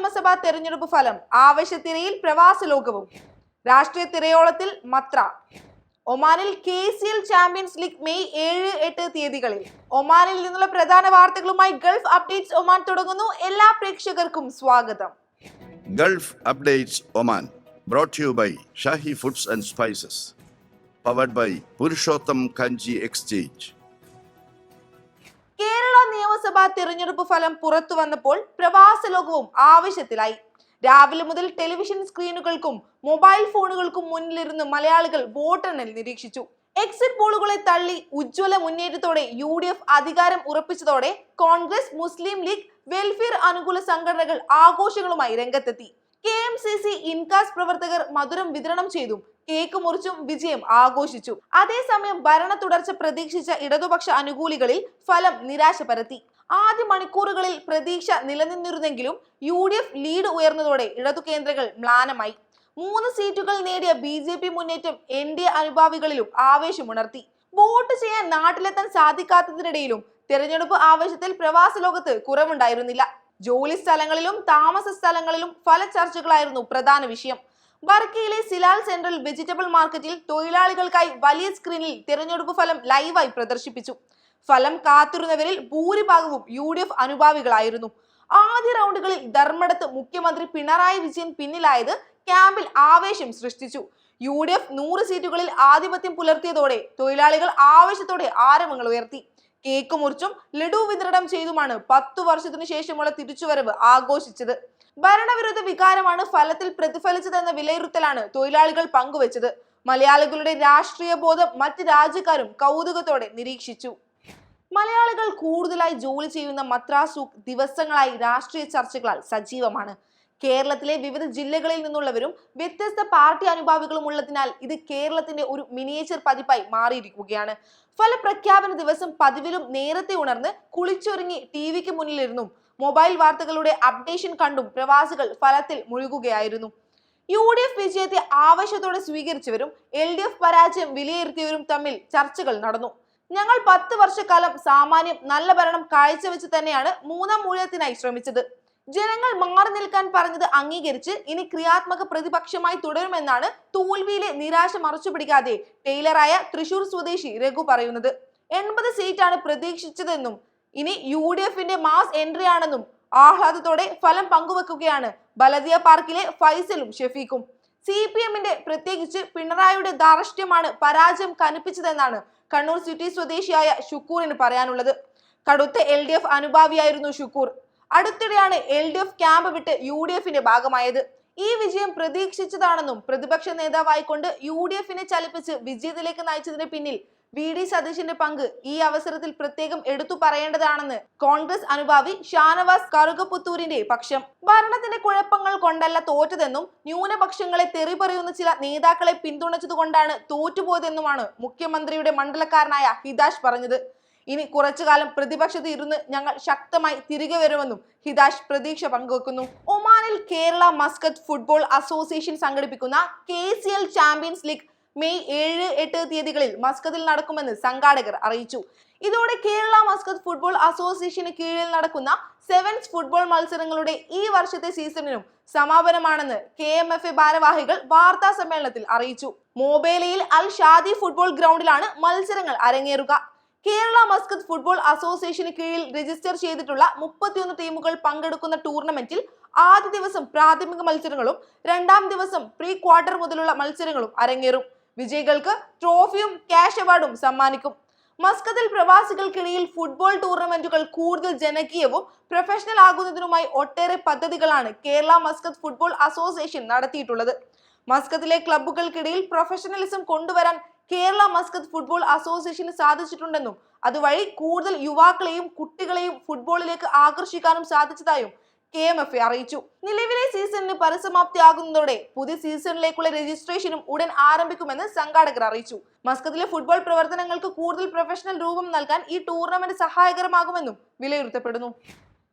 നിയമസഭാ തെരഞ്ഞെടുപ്പ് ഫലം ആവേശത്തിരയിൽ പ്രവാസ ലോകവും. രാഷ്ട്രീയ തിരയോളത്തിൽ മത്ര. ഒമാനിൽ KCL ചാമ്പ്യൻസ് ലീഗ് മെയ് 7-8 തീയതികളിൽ. ഒമാനിൽ നിന്നുള്ള പ്രധാന വാർത്തകളുമായി ഗൾഫ് അപ്ഡേറ്റ്സ് ഒമാൻ തുടങ്ങുന്നു. എല്ലാ പ്രേക്ഷകർക്കും സ്വാഗതം. Gulf updates Oman brought to you by Shahi Foods and Spices, powered by Purushottam Kanji Exchange. Kerala നിയമസഭാ തിരഞ്ഞെടുപ്പ് ഫലം പുറത്തു വന്നപ്പോൾ പ്രവാസ ലോകവും ആവേശത്തിലായി. രാവിലെ മുതൽ ടെലിവിഷൻ സ്ക്രീനുകൾക്കും മൊബൈൽ ഫോണുകൾക്കും മുന്നിലിരുന്ന് മലയാളികൾ വോട്ടെണ്ണൽ നിരീക്ഷിച്ചു. എക്സിറ്റ് പോളുകളെ തള്ളി ഉജ്ജ്വല മുന്നേറ്റത്തോടെ UDF അധികാരം ഉറപ്പിച്ചതോടെ കോൺഗ്രസ്, മുസ്ലിം ലീഗ്, വെൽഫെയർ അനുകൂല സംഘടനകൾ ആഘോഷങ്ങളുമായി രംഗത്തെത്തി. KMCC ഇൻകാസ് പ്രവർത്തകർ മധുരം വിതരണം ചെയ്തും കേക്ക് മുറിച്ചും വിജയം ആഘോഷിച്ചു. അതേസമയം ഭരണ തുടർച്ച പ്രതീക്ഷിച്ച ഇടതുപക്ഷ അനുകൂലികളിൽ ഫലം നിരാശ പരത്തി. ആദ്യ മണിക്കൂറുകളിൽ പ്രതീക്ഷ നിലനിന്നിരുന്നെങ്കിലും UDF ലീഡ് ഉയർന്നതോടെ ഇടതു കേന്ദ്രങ്ങൾ മ്ലാനമായി. 3 സീറ്റുകൾ നേടിയ BJP മുന്നേറ്റം NDA അനുഭാവികളിലും ആവേശമുണർത്തി. വോട്ട് ചെയ്യാൻ നാട്ടിലെത്താൻ സാധിക്കാത്തതിനിടയിലും തെരഞ്ഞെടുപ്പ് ആവേശത്തിൽ പ്രവാസ ലോകത്ത് കുറവുണ്ടായിരുന്നില്ല. ജോലി സ്ഥലങ്ങളിലും താമസ സ്ഥലങ്ങളിലും ഫല ചർച്ചകളായിരുന്നു പ്രധാന വിഷയം. വർക്കയിലെ സിലാൽ സെൻട്രൽ വെജിറ്റബിൾ മാർക്കറ്റിൽ തൊഴിലാളികൾക്കായി വലിയ സ്ക്രീനിൽ തെരഞ്ഞെടുപ്പ് ഫലം ലൈവായി പ്രദർശിപ്പിച്ചു. ഫലം കാത്തിരുന്നവരിൽ ഭൂരിഭാഗവും UDF അനുഭാവികളായിരുന്നു. ആദ്യ റൗണ്ടുകളിൽ ധർമ്മടത്ത് മുഖ്യമന്ത്രി പിണറായി വിജയൻ പിന്നിലായത് ക്യാമ്പിൽ ആവേശം സൃഷ്ടിച്ചു. UDF 100 സീറ്റുകളിൽ ആധിപത്യം പുലർത്തിയതോടെ തൊഴിലാളികൾ ആവേശത്തോടെ ആരവങ്ങൾ ഉയർത്തി. കേക്ക് മുറിച്ചും ലഡു വിതരണം ചെയ്തുമാണ് 10 വർഷത്തിനു ശേഷമുള്ള തിരിച്ചുവരവ് ആഘോഷിച്ചത്. ഭരണവിരുദ്ധ വികാരമാണ് ഫലത്തിൽ പ്രതിഫലിച്ചതെന്ന വിലയിരുത്തലാണ് തൊഴിലാളികൾ പങ്കുവച്ചത്. മലയാളികളുടെ രാഷ്ട്രീയ ബോധം മറ്റ് രാജ്യക്കാരും കൗതുകത്തോടെ നിരീക്ഷിച്ചു. മലയാളികൾ കൂടുതലായി ജോലി ചെയ്യുന്ന മദ്രാസ് ദിവസങ്ങളായി രാഷ്ട്രീയ ചർച്ചകളാൽ സജീവമാണ്. കേരളത്തിലെ വിവിധ ജില്ലകളിൽ നിന്നുള്ളവരും വ്യത്യസ്ത പാർട്ടി അനുഭാവികളും ഉള്ളതിനാൽ ഇത് കേരളത്തിന്റെ ഒരു മിനിയേച്ചർ പതിപ്പായി മാറിയിരിക്കുകയാണ്. ഫലപ്രഖ്യാപന ദിവസം പതിവിലും നേരത്തെ ഉണർന്ന് കുളിച്ചൊരുങ്ങി TVക്ക് മുന്നിലിരുന്നും മൊബൈൽ വാർത്തകളുടെ അപ്ഡേഷൻ കണ്ടും പ്രവാസികൾ ഫലത്തിൽ മുഴുകുകയായിരുന്നു. UDF വിജയത്തെ ആവേശത്തോടെ സ്വീകരിച്ചവരും LDF പരാജയം വിലയിരുത്തിയവരും തമ്മിൽ ചർച്ചകൾ നടന്നു. ഞങ്ങൾ 10 വർഷക്കാലം സാമാന്യം നല്ല ഭരണം കാഴ്ചവെച്ച് തന്നെയാണ് 3ാം ഊഴത്തിനായി ശ്രമിച്ചത്. ജനങ്ങൾ മാറി നിൽക്കാൻ പറഞ്ഞത് അംഗീകരിച്ച് ഇനി ക്രിയാത്മക പ്രതിപക്ഷമായി തുടരുമെന്നാണ് തോൽവിയിലെ നിരാശ മറച്ചുപിടിക്കാതെ ടൈലറായ തൃശൂർ സ്വദേശി രഘു പറയുന്നത്. 80 സീറ്റാണ് പ്രതീക്ഷിച്ചതെന്നും ഇനി UDFന്റെ മാസ് എൻട്രി ആണെന്നും ആഹ്ലാദത്തോടെ ഫലം പങ്കുവെക്കുകയാണ് ബലദിയ പാർക്കിലെ ഫൈസലും ഷെഫീഖും. CPMന്റെ പ്രത്യേകിച്ച് പിണറായിയുടെ ധാർഷ്ട്യമാണ് പരാജയം കനിപ്പിച്ചതെന്നാണ് കണ്ണൂർ സിറ്റി സ്വദേശിയായ ഷുക്കൂറിന് പറയാനുള്ളത്. കടുത്ത LDF അനുഭാവിയായിരുന്നു ഷുക്കൂർ. അടുത്തിടെയാണ് LDF ക്യാമ്പ് വിട്ട് UDFന്റെ ഭാഗമായത്. ഈ വിജയം പ്രതീക്ഷിച്ചതാണെന്നും പ്രതിപക്ഷ നേതാവായിക്കൊണ്ട് UDFനെ ചലിപ്പിച്ച് വിജയത്തിലേക്ക് നയിച്ചതിന് പിന്നിൽ VD സതീശന്റെ പങ്ക് ഈ അവസരത്തിൽ പ്രത്യേകം എടുത്തു പറയേണ്ടതാണെന്ന് കോൺഗ്രസ് അനുഭാവി ഷാനവാസ് കറുകപ്പുത്തൂരിന്റെ പക്ഷം. ഭരണത്തിന്റെ കുഴപ്പങ്ങൾ കൊണ്ടല്ല തോറ്റതെന്നും ന്യൂനപക്ഷങ്ങളെ തെറി പറയുന്ന ചില നേതാക്കളെ പിന്തുണച്ചതുകൊണ്ടാണ് തോറ്റുപോയതെന്നുമാണ് മുഖ്യമന്ത്രിയുടെ മണ്ഡലക്കാരനായ ഹിതാഷ് പറഞ്ഞത്. ഇനി കുറച്ചുകാലം പ്രതിപക്ഷത്ത് ഇരുന്ന് ഞങ്ങൾ ശക്തമായി തിരികെ വരുമെന്നും ഹിതാഷ് പ്രതീക്ഷ പങ്കുവെക്കുന്നു. ഒമാനിൽ കേരള മസ്കത്ത് ഫുട്ബോൾ അസോസിയേഷൻ സംഘടിപ്പിക്കുന്ന KCL ചാമ്പ്യൻസ് ലീഗ് മെയ് 7-8 തീയതികളിൽ മസ്കത്തിൽ നടക്കുമെന്ന് സംഘാടകർ അറിയിച്ചു. ഇതോടെ കേരള മസ്കത്ത് ഫുട്ബോൾ അസോസിയേഷന് കീഴിൽ നടക്കുന്ന സെവൻസ് ഫുട്ബോൾ മത്സരങ്ങളുടെ ഈ വർഷത്തെ സീസണിനും സമാപനമാണെന്ന് KMFA ഭാരവാഹികൾ വാർത്താ സമ്മേളനത്തിൽ അറിയിച്ചു. മൊബൈലയിൽ അൽ ഷാദി ഫുട്ബോൾ ഗ്രൗണ്ടിലാണ് മത്സരങ്ങൾ അരങ്ങേറുക. കേരള മസ്കത്ത് ഫുട്ബോൾ അസോസിയേഷന് കീഴിൽ രജിസ്റ്റർ ചെയ്തിട്ടുള്ള 31 ടീമുകൾ പങ്കെടുക്കുന്ന ടൂർണമെന്റിൽ ആദ്യ ദിവസം പ്രാഥമിക മത്സരങ്ങളും 2ാം ദിവസം പ്രീ ക്വാർട്ടർ മുതലുള്ള മത്സരങ്ങളും അരങ്ങേറും. വിജയികൾക്ക് ട്രോഫിയും ക്യാഷ് അവാർഡും സമ്മാനിക്കും. മസ്കത്തിൽ പ്രവാസികൾക്കിടയിൽ ഫുട്ബോൾ ടൂർണമെന്റുകൾ കൂടുതൽ ജനകീയവും പ്രൊഫഷണൽ ആകുന്നതിനുമായി ഒട്ടേറെ പദ്ധതികളാണ് കേരള മസ്കത്ത് ഫുട്ബോൾ അസോസിയേഷൻ നടത്തിയിട്ടുള്ളത്. മസ്കത്തിലെ ക്ലബ്ബുകൾക്കിടയിൽ പ്രൊഫഷണലിസം കൊണ്ടുവരാൻ കേരള മസ്കത്ത് ഫുട്ബോൾ അസോസിയേഷന് സാധിച്ചിട്ടുണ്ടെന്നും അതുവഴി കൂടുതൽ യുവാക്കളെയും കുട്ടികളെയും ഫുട്ബോളിലേക്ക് ആകർഷിക്കാനും സാധിച്ചതായും KMFA അറിയിച്ചു. നിലവിലെ സീസണിന് പരിസമാപ്തിയാകുന്നതോടെ പുതിയ സീസണിലേക്കുള്ള രജിസ്ട്രേഷനും ഉടൻ ആരംഭിക്കുമെന്ന് സംഘാടകർ അറിയിച്ചു. മസ്കത്തിലെ ഫുട്ബോൾ പ്രവർത്തനങ്ങൾക്ക് കൂടുതൽ പ്രൊഫഷണൽ രൂപം നൽകാൻ ഈ ടൂർണമെന്റ് സഹായകരമാകുമെന്നും വിലയിരുത്തപ്പെടുന്നു.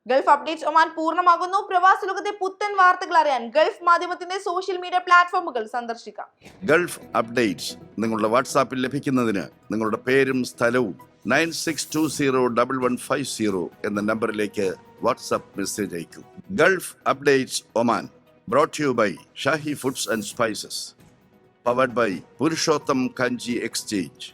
ഗൾഫ് അപ്ഡേറ്റ്സ് ഒമാൻ പൂർണ്ണമാകുന്നു. പ്രവാസ ലോകത്തെ പുത്തൻ വാർത്തകൾ അറിയാൻ ഗൾഫ് മാധ്യമത്തിന്റെ സോഷ്യൽ മീഡിയ പ്ലാറ്റ്ഫോമുകൾ സന്ദർശിക്കാം. ഗൾഫ് അപ്ഡേറ്റ്സ് നിങ്ങളുടെ വാട്സാപ്പിൽ ലഭിക്കുന്നതിന് നിങ്ങളുടെ പേരും സ്ഥലവും 96201150 എന്ന നമ്പറിലേക്ക് വാട്സാപ്പ് മെസ്സേജ് അയക്കൂ. Gulf updates Oman brought to you by Shahi foods and spices, powered by Purushottam Kanji exchange.